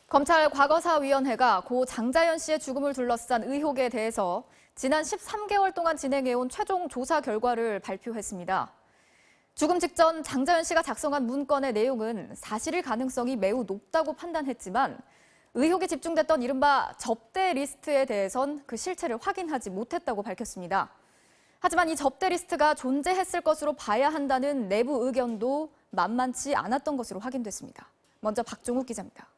검찰 과거사위원회가 고 장자연 씨의 죽음을 둘러싼 의혹에 대해서 지난 13개월 동안 진행해온 최종 조사 결과를 발표했습니다. 죽음 직전 장자연 씨가 작성한 문건의 내용은 사실일 가능성이 매우 높다고 판단했지만 의혹이 집중됐던 이른바 접대 리스트에 대해선 그 실체를 확인하지 못했다고 밝혔습니다. 하지만 이 접대 리스트가 존재했을 것으로 봐야 한다는 내부 의견도 만만치 않았던 것으로 확인됐습니다. 먼저 박종욱 기자입니다.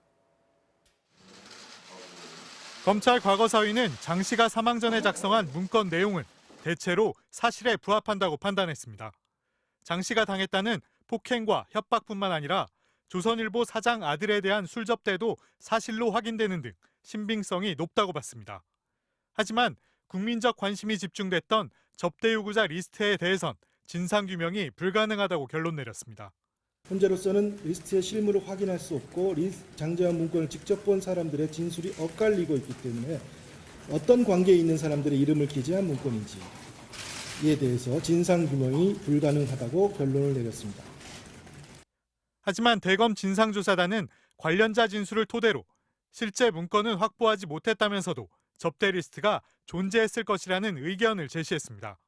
검찰 과거사위는 장 씨가 사망 전에 작성한 문건 내용은 대체로 사실에 부합한다고 판단했습니다. 장 씨가 당했다는 폭행과 협박뿐만 아니라 조선일보 사장 아들에 대한 술접대도 사실로 확인되는 등 신빙성이 높다고 봤습니다. 하지만 국민적 관심이 집중됐던 접대 요구자 리스트에 대해선 진상규명이 불가능하다고 결론 내렸습니다. 현재로서는 리스트의 실물을 확인할 수 없고 장자연 문건을 직접 본 사람들의 진술이 엇갈리고 있기 때문에 어떤 관계에 있는 사람들의 이름을 기재한 문건인지에 대해서 진상규명이 불가능하다고 결론을 내렸습니다. 하지만 대검 진상조사단은 관련자 진술을 토대로 실제 문건은 확보하지 못했다면서도 접대 리스트가 존재했을 것이라는 의견을 제시했습니다.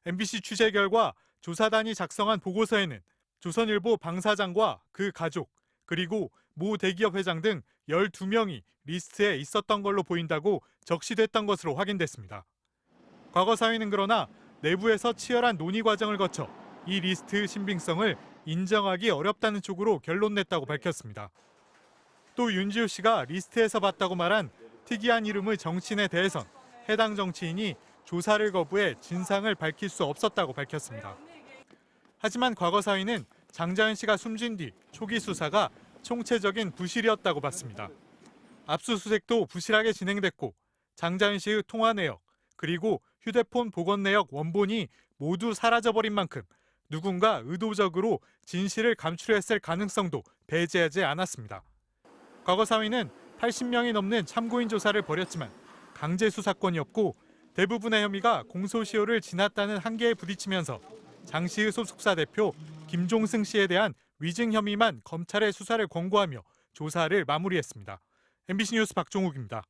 MBC 취재 결과 조사단이 작성한 보고서에는 조선일보 방사장과 그 가족, 그리고 모 대기업 회장 등 12명이 리스트에 있었던 걸로 보인다고 적시됐던 것으로 확인됐습니다. 과거사위는 그러나 내부에서 치열한 논의 과정을 거쳐 이 리스트 신빙성을 인정하기 어렵다는 쪽으로 결론 냈다고 밝혔습니다. 또 윤지호 씨가 리스트에서 봤다고 말한 특이한 이름의 정치인에 대해선 해당 정치인이 조사를 거부해 진상을 밝힐 수 없었다고 밝혔습니다. 하지만 과거사위는 장자연 씨가 숨진 뒤 초기 수사가 총체적인 부실이었다고 봤습니다. 압수수색도 부실하게 진행됐고 장자연 씨의 통화 내역 그리고 휴대폰 복원 내역 원본이 모두 사라져버린 만큼 누군가 의도적으로 진실을 감추려했을 가능성도 배제하지 않았습니다. 과거사위는 80명이 넘는 참고인 조사를 벌였지만 강제 수사권이었고 대부분의 혐의가 공소시효를 지났다는 한계에 부딪히면서 장 씨의 소속사 대표 김종승 씨에 대한 위증 혐의만 검찰에 수사를 권고하며 조사를 마무리했습니다. MBC 뉴스 박종욱입니다.